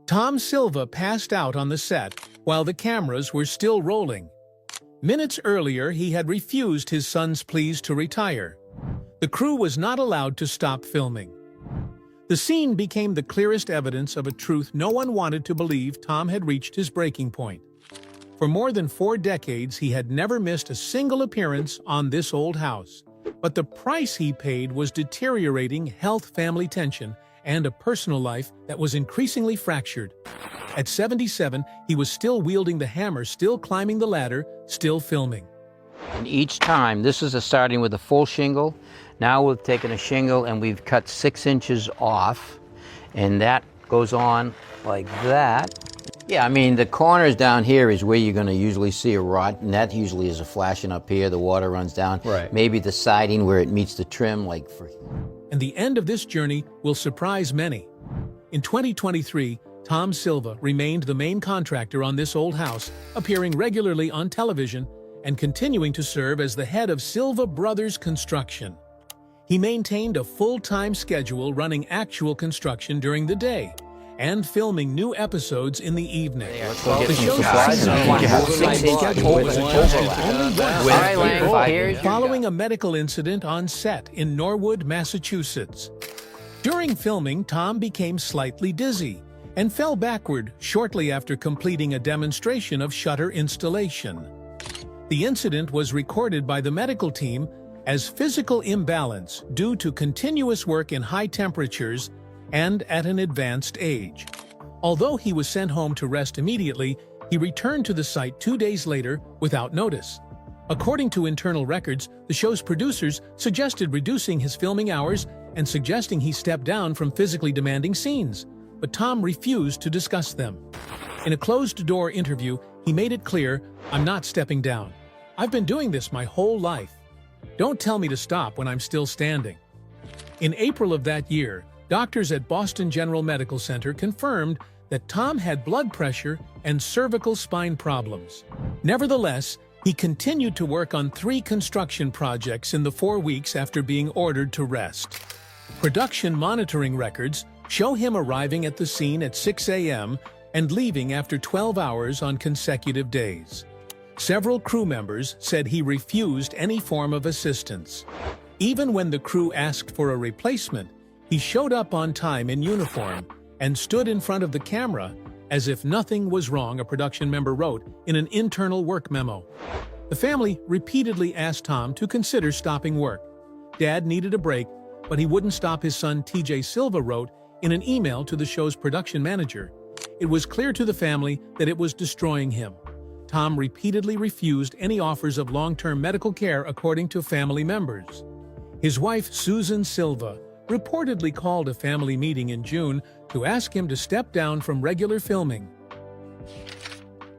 Tom Silva passed out on the set while the cameras were still rolling. Minutes earlier, he had refused his son's pleas to retire. The crew was not allowed to stop filming. The scene became the clearest evidence of a truth no one wanted to believe: Tom had reached his breaking point. For more than 4 decades, he had never missed a single appearance on This Old House. But the price he paid was deteriorating health, family tension, and a personal life that was increasingly fractured. At 77, he was still wielding the hammer, still climbing the ladder, still filming. And each time, this is starting with a full shingle. Now we've taken a shingle and we've cut 6 inches off, and that goes on like that. Yeah, I mean, the corners down here is where you're going to usually see a rot, and that usually is a flashing up here. The water runs down. Right. Maybe the siding where it meets the trim, like for... And the end of this journey will surprise many. In 2023, Tom Silva remained the main contractor on This Old House, appearing regularly on television and continuing to serve as the head of Silva Brothers Construction. He maintained a full-time schedule, running actual construction during the day and filming new episodes in the evening. The show's following a medical incident on set in Norwood, Massachusetts. During filming, Tom became slightly dizzy and fell backward shortly after completing a demonstration of shutter installation. The incident was recorded by the medical team as physical imbalance due to continuous work in high temperatures and at an advanced age. Although he was sent home to rest immediately, he returned to the site 2 days later without notice. According to internal records, the show's producers suggested reducing his filming hours and suggesting he step down from physically demanding scenes, but Tom refused to discuss them. In a closed-door interview, he made it clear, "I'm not stepping down. I've been doing this my whole life. Don't tell me to stop when I'm still standing." In April of that year, doctors at Boston General Medical Center confirmed that Tom had blood pressure and cervical spine problems. Nevertheless, he continued to work on 3 construction projects in the 4 weeks after being ordered to rest. Production monitoring records show him arriving at the scene at 6 a.m. and leaving after 12 hours on consecutive days. Several crew members said he refused any form of assistance. Even when the crew asked for a replacement, he showed up on time in uniform and stood in front of the camera as if nothing was wrong, a production member wrote in an internal work memo. The family repeatedly asked Tom to consider stopping work. Dad needed a break, but he wouldn't stop his son. TJ Silva wrote in an email to the show's production manager. It was clear to the family that it was destroying him. Tom repeatedly refused any offers of long-term medical care, according to family members. His wife, Susan Silva, reportedly called a family meeting in June to ask him to step down from regular filming.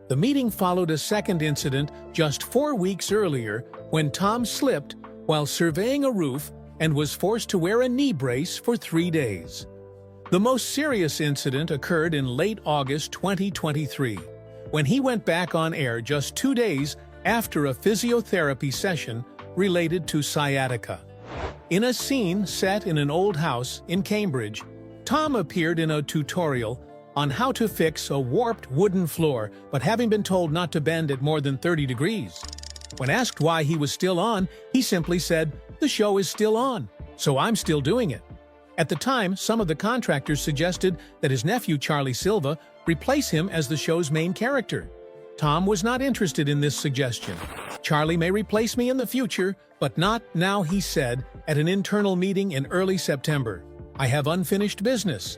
The meeting followed a second incident just 4 weeks earlier when Tom slipped while surveying a roof and was forced to wear a knee brace for 3 days. The most serious incident occurred in late August 2023, when he went back on air just 2 days after a physiotherapy session related to sciatica. In a scene set in an old house in Cambridge, Tom appeared in a tutorial on how to fix a warped wooden floor, but having been told not to bend at more than 30 degrees. When asked why he was still on, he simply said, "The show is still on, so I'm still doing it." At the time, some of the contractors suggested that his nephew Charlie Silva replace him as the show's main character. Tom was not interested in this suggestion. "Charlie may replace me in the future, but not now," he said at an internal meeting in early September. "I have unfinished business."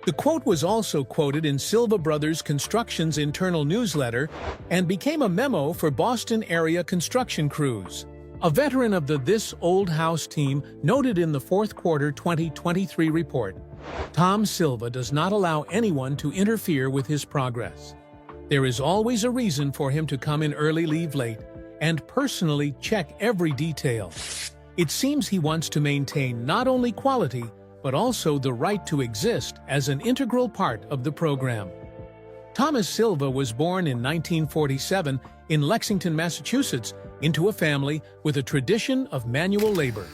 The quote was also quoted in Silva Brothers Construction's internal newsletter and became a memo for Boston area construction crews. A veteran of the This Old House team noted in the fourth quarter 2023 report, "Tom Silva does not allow anyone to interfere with his progress. There is always a reason for him to come in early, leave late, and personally check every detail. It seems he wants to maintain not only quality, but also the right to exist as an integral part of the program." Thomas Silva was born in 1947 in Lexington, Massachusetts, into a family with a tradition of manual labor.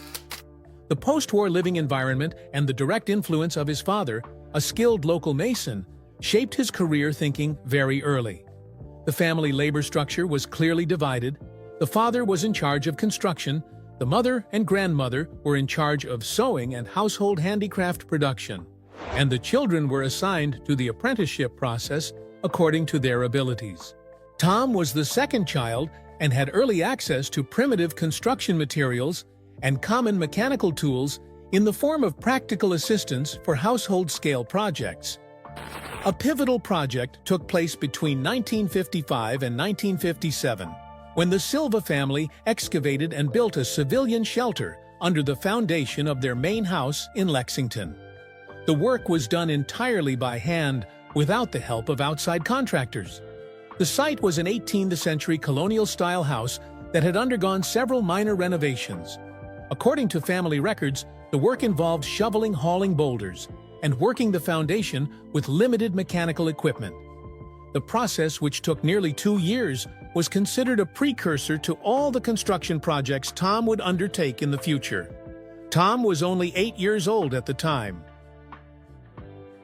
The post-war living environment and the direct influence of his father, a skilled local mason, shaped his career thinking very early. The family labor structure was clearly divided. The father was in charge of construction, the mother and grandmother were in charge of sewing and household handicraft production, and the children were assigned to the apprenticeship process according to their abilities. Tom was the second child and had early access to primitive construction materials and common mechanical tools in the form of practical assistance for household-scale projects. A pivotal project took place between 1955 and 1957, when the Silva family excavated and built a civilian shelter under the foundation of their main house in Lexington. The work was done entirely by hand, without the help of outside contractors. The site was an 18th-century colonial-style house that had undergone several minor renovations. According to family records, the work involved shoveling hauling boulders and working the foundation with limited mechanical equipment. The process, which took nearly 2 years, was considered a precursor to all the construction projects Tom would undertake in the future. Tom was only 8 years old at the time.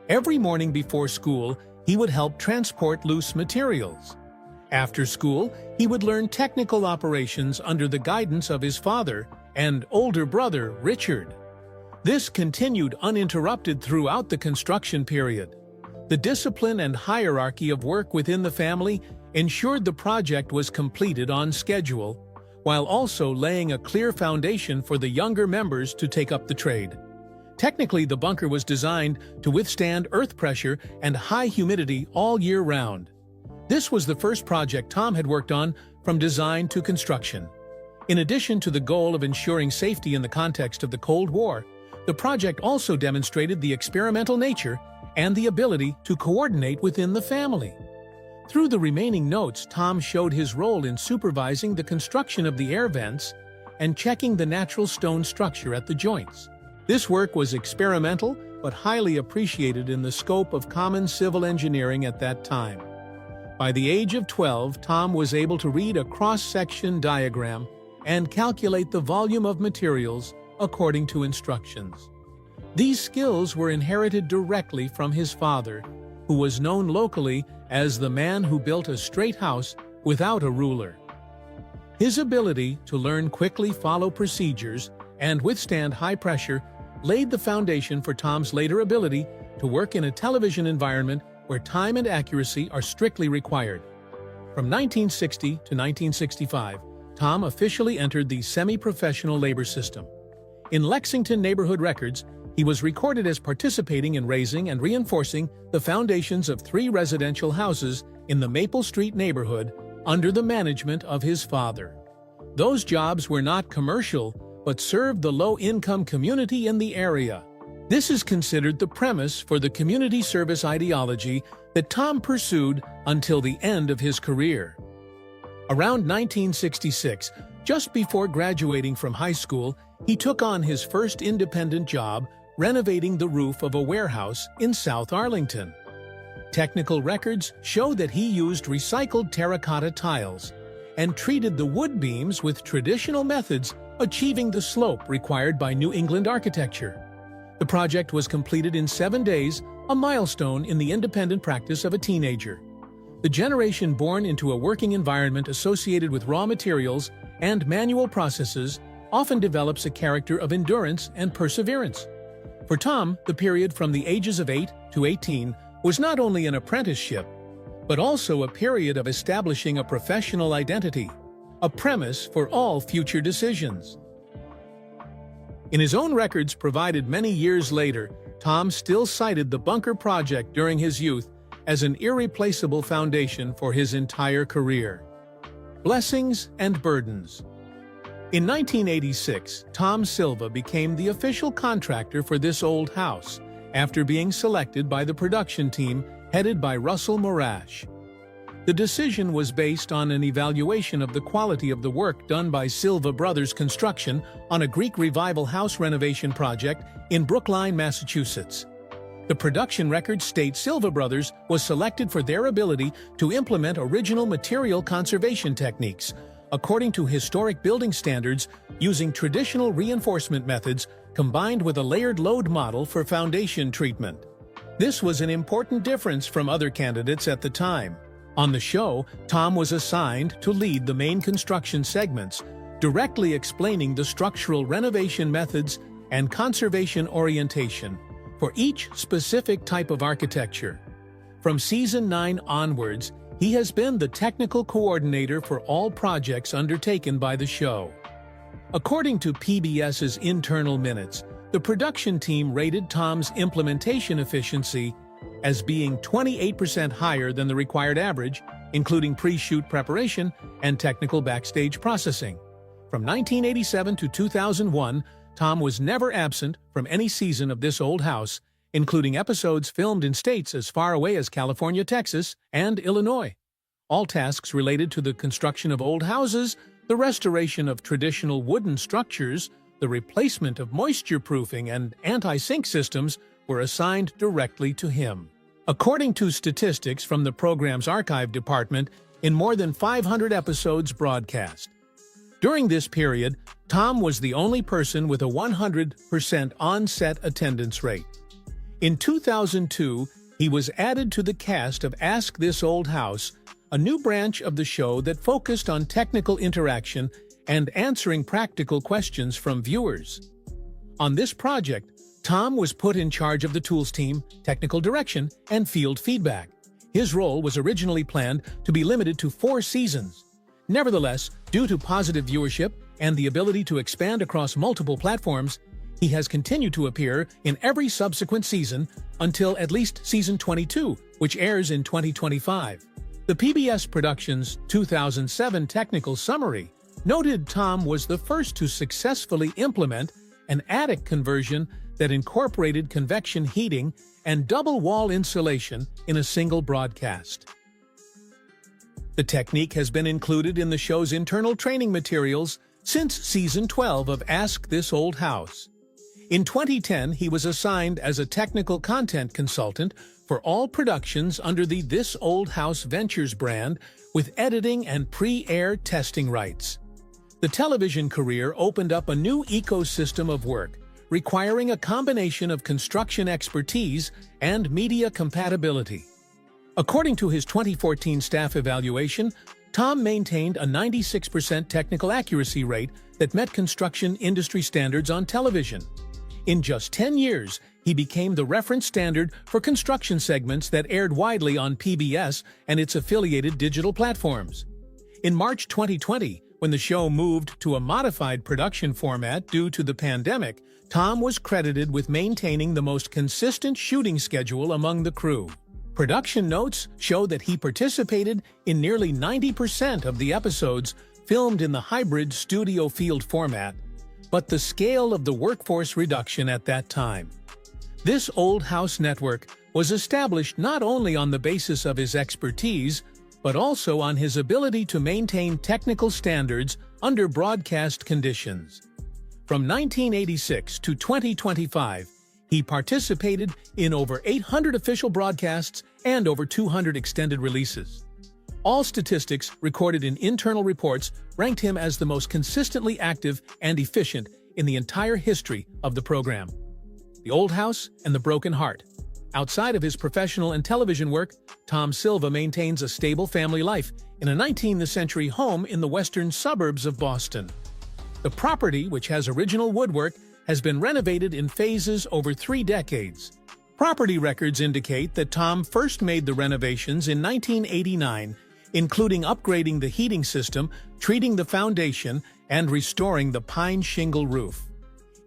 Every morning before school, he would help transport loose materials. After school, he would learn technical operations under the guidance of his father and older brother, Richard. This continued uninterrupted throughout the construction period. The discipline and hierarchy of work within the family ensured the project was completed on schedule, while also laying a clear foundation for the younger members to take up the trade. Technically, the bunker was designed to withstand earth pressure and high humidity all year round. This was the first project Tom had worked on from design to construction. In addition to the goal of ensuring safety in the context of the Cold War, the project also demonstrated the experimental nature and the ability to coordinate within the family. Through the remaining notes, Tom showed his role in supervising the construction of the air vents and checking the natural stone structure at the joints. This work was experimental but highly appreciated in the scope of common civil engineering at that time. By the age of 12, Tom was able to read a cross-section diagram and calculate the volume of materials according to instructions. These skills were inherited directly from his father, who was known locally as the man who built a straight house without a ruler. His ability to learn quickly, follow procedures, and withstand high pressure laid the foundation for Tom's later ability to work in a television environment where time and accuracy are strictly required. From 1960 to 1965, Tom officially entered the semi-professional labor system. In Lexington neighborhood records, he was recorded as participating in raising and reinforcing the foundations of 3 residential houses in the Maple Street neighborhood under the management of his father. Those jobs were not commercial, but served the low-income community in the area. This is considered the premise for the community service ideology that Tom pursued until the end of his career. Around 1966, just before graduating from high school, he took on his first independent job renovating the roof of a warehouse in South Arlington. Technical records show that he used recycled terracotta tiles and treated the wood beams with traditional methods, achieving the slope required by New England architecture. The project was completed in 7 days, a milestone in the independent practice of a teenager. The generation born into a working environment associated with raw materials and manual processes often develops a character of endurance and perseverance. For Tom, the period from the ages of 8 to 18 was not only an apprenticeship, but also a period of establishing a professional identity, a premise for all future decisions. In his own records provided many years later, Tom still cited the bunker project during his youth as an irreplaceable foundation for his entire career. Blessings and burdens. In 1986, Tom Silva became the official contractor for this old house, after being selected by the production team headed by Russell Morash. The decision was based on an evaluation of the quality of the work done by Silva Brothers Construction on a Greek Revival house renovation project in Brookline, Massachusetts. The production records state Silva Brothers was selected for their ability to implement original material conservation techniques, according to historic building standards, using traditional reinforcement methods combined with a layered load model for foundation treatment. This was an important difference from other candidates at the time. On the show, Tom was assigned to lead the main construction segments, directly explaining the structural renovation methods and conservation orientation for each specific type of architecture. From Season 9 onwards, he has been the technical coordinator for all projects undertaken by the show. According to PBS's internal minutes, the production team rated Tom's implementation efficiency as being 28% higher than the required average, including pre-shoot preparation and technical backstage processing. From 1987 to 2001, Tom was never absent from any season of This Old House, including episodes filmed in states as far away as California, Texas, and Illinois. All tasks related to the construction of old houses, the restoration of traditional wooden structures, the replacement of moisture-proofing and anti-sink systems were assigned directly to him. According to statistics from the program's archive department, in more than 500 episodes broadcast. During this period, Tom was the only person with a 100% on-set attendance rate. In 2002, he was added to the cast of Ask This Old House, a new branch of the show that focused on technical interaction and answering practical questions from viewers. On this project, Tom was put in charge of the tools team, technical direction, and field feedback. His role was originally planned to be limited to 4 seasons. Nevertheless, due to positive viewership and the ability to expand across multiple platforms, he has continued to appear in every subsequent season until at least Season 22, which airs in 2025. The PBS Productions 2007 technical summary noted Tom was the first to successfully implement an attic conversion that incorporated convection heating and double-wall insulation in a single broadcast. The technique has been included in the show's internal training materials since Season 12 of Ask This Old House. In 2010, he was assigned as a technical content consultant for all productions under the This Old House Ventures brand with editing and pre-air testing rights. The television career opened up a new ecosystem of work, requiring a combination of construction expertise and media compatibility. According to his 2014 staff evaluation, Tom maintained a 96% technical accuracy rate that met construction industry standards on television. In just 10 years, he became the reference standard for construction segments that aired widely on PBS and its affiliated digital platforms. In March 2020, when the show moved to a modified production format due to the pandemic, Tom was credited with maintaining the most consistent shooting schedule among the crew. Production notes show that he participated in nearly 90% of the episodes filmed in the hybrid studio field format, but the scale of the workforce reduction at that time. This Old House network was established not only on the basis of his expertise, but also on his ability to maintain technical standards under broadcast conditions. From 1986 to 2025, he participated in over 800 official broadcasts and over 200 extended releases. All statistics recorded in internal reports ranked him as the most consistently active and efficient in the entire history of the program. The Old House and the Broken Heart. Outside of his professional and television work, Tom Silva maintains a stable family life in a 19th century home in the western suburbs of Boston. The property, which has original woodwork, has been renovated in phases over 3 decades. Property records indicate that Tom first made the renovations in 1989, including upgrading the heating system, treating the foundation, and restoring the pine shingle roof.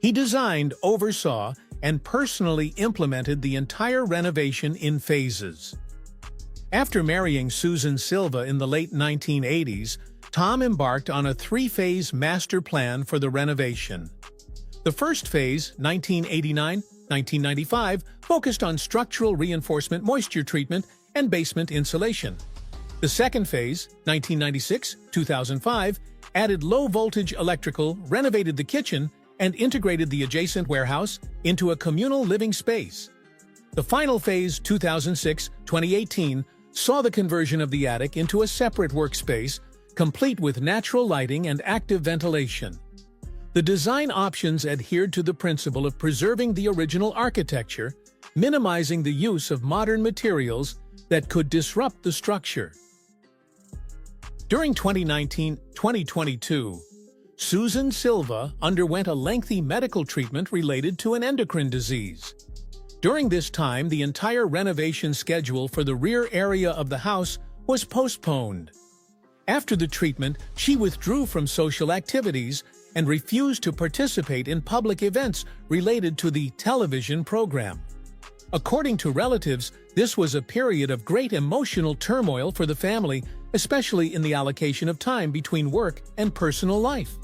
He designed, oversaw, and personally implemented the entire renovation in phases. After marrying Susan Silva in the late 1980s, Tom embarked on a 3-phase master plan for the renovation. The first phase, 1989-1995, focused on structural reinforcement, moisture treatment, and basement insulation. The second phase, 1996-2005, added low-voltage electrical, renovated the kitchen, and integrated the adjacent warehouse into a communal living space. The final phase, 2006-2018, saw the conversion of the attic into a separate workspace, complete with natural lighting and active ventilation. The design options adhered to the principle of preserving the original architecture, minimizing the use of modern materials that could disrupt the structure. During 2019-2022, Susan Silva underwent a lengthy medical treatment related to an endocrine disease. During this time, the entire renovation schedule for the rear area of the house was postponed. After the treatment, she withdrew from social activities and refused to participate in public events related to the television program. According to relatives, this was a period of great emotional turmoil for the family, especially in the allocation of time between work and personal life.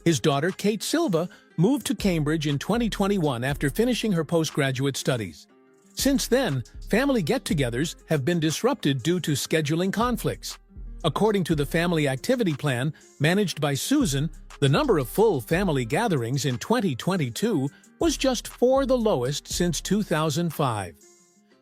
His daughter, Kate Silva, moved to Cambridge in 2021 after finishing her postgraduate studies. Since then, family get-togethers have been disrupted due to scheduling conflicts. According to the family activity plan managed by Susan, the number of full family gatherings in 2022 was just 4, the lowest since 2005.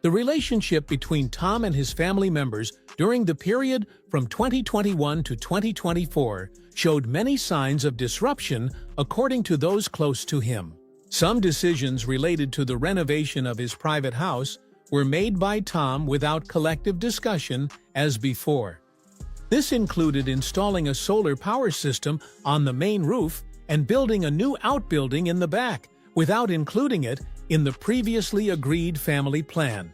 The relationship between Tom and his family members during the period from 2021 to 2024 showed many signs of disruption, according to those close to him. Some decisions related to the renovation of his private house were made by Tom without collective discussion as before. This included installing a solar power system on the main roof and building a new outbuilding in the back, without including it in the previously agreed family plan.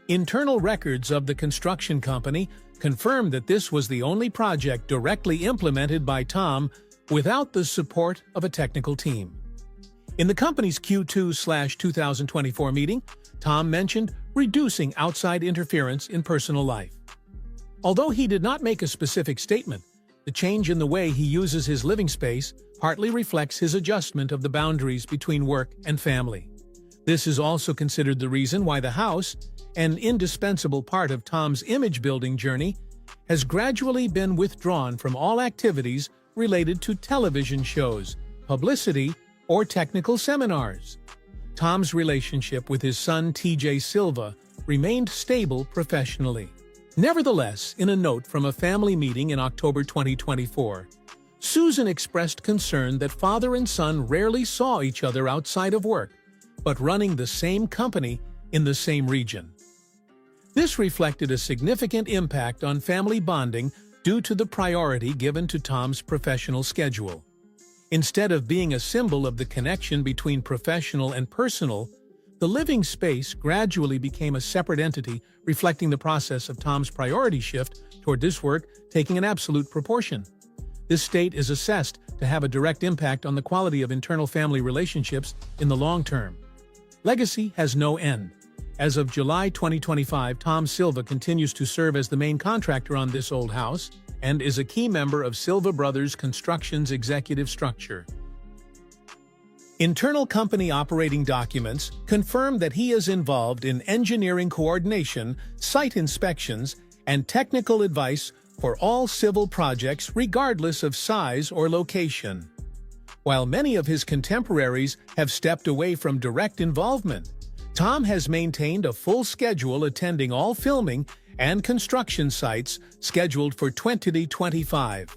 Internal records of the construction company confirmed that this was the only project directly implemented by Tom without the support of a technical team. In the company's Q2/2024 meeting, Tom mentioned reducing outside interference in personal life. Although he did not make a specific statement, the change in the way he uses his living space partly reflects his adjustment of the boundaries between work and family. This is also considered the reason why the house, an indispensable part of Tom's image-building journey, has gradually been withdrawn from all activities related to television shows, publicity, or technical seminars. Tom's relationship with his son TJ Silva remained stable professionally. Nevertheless, in a note from a family meeting in October 2024, Susan expressed concern that father and son rarely saw each other outside of work, but running the same company in the same region. This reflected a significant impact on family bonding due to the priority given to Tom's professional schedule. Instead of being a symbol of the connection between professional and personal, the living space gradually became a separate entity, reflecting the process of Tom's priority shift toward this work taking an absolute proportion. This state is assessed to have a direct impact on the quality of internal family relationships in the long term. Legacy has no end. As of July 2025, Tom Silva continues to serve as the main contractor on this old house and is a key member of Silva Brothers Construction's executive structure. Internal company operating documents confirm that he is involved in engineering coordination, site inspections, and technical advice for all civil projects regardless of size or location. While many of his contemporaries have stepped away from direct involvement, Tom has maintained a full schedule attending all filming and construction sites scheduled for 2025.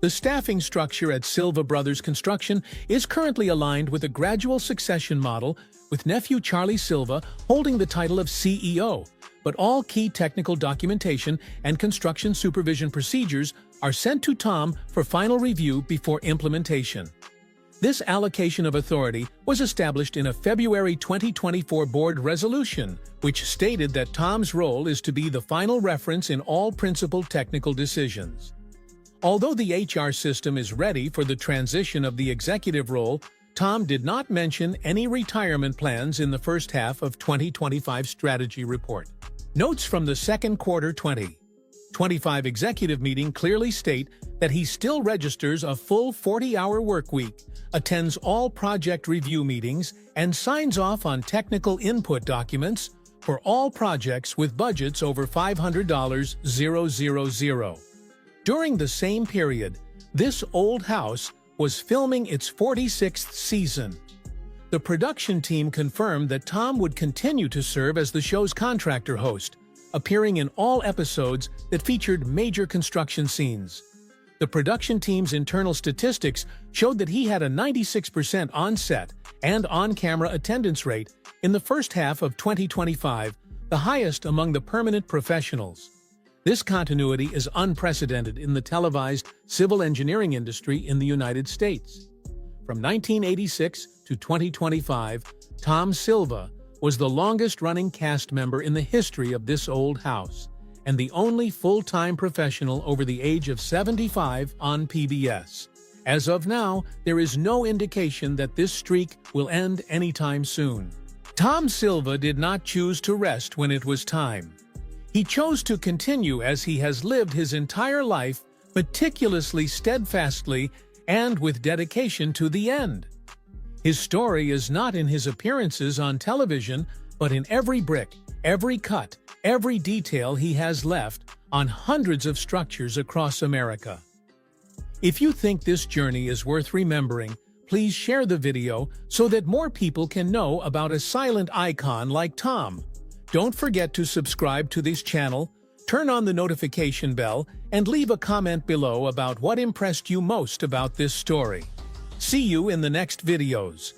The staffing structure at Silva Brothers Construction is currently aligned with a gradual succession model, with nephew Charlie Silva holding the title of CEO, but all key technical documentation and construction supervision procedures are sent to Tom for final review before implementation. This allocation of authority was established in a February 2024 board resolution, which stated that Tom's role is to be the final reference in all principal technical decisions. Although the HR system is ready for the transition of the executive role, Tom did not mention any retirement plans in the first half of 2025 strategy report. Notes from the second quarter 2025 executive meeting clearly state that he still registers a full 40-hour work week, attends all project review meetings, and signs off on technical input documents for all projects with budgets over $500,000. During the same period, this old house was filming its 46th season. The production team confirmed that Tom would continue to serve as the show's contractor host, appearing in all episodes that featured major construction scenes. The production team's internal statistics showed that he had a 96% on-set and on-camera attendance rate in the first half of 2025, the highest among the permanent professionals. This continuity is unprecedented in the televised civil engineering industry in the United States. From 1986 to 2025, Tom Silva was the longest-running cast member in the history of this old house, and the only full-time professional over the age of 75 on PBS. As of now, there is no indication that this streak will end anytime soon. Tom Silva did not choose to rest when it was time. He chose to continue as he has lived his entire life, meticulously, steadfastly, and with dedication to the end. His story is not in his appearances on television, but in every brick, every cut, every detail he has left on hundreds of structures across America. If you think this journey is worth remembering, please share the video so that more people can know about a silent icon like Tom. Don't forget to subscribe to this channel, turn on the notification bell, and leave a comment below about what impressed you most about this story. See you in the next videos.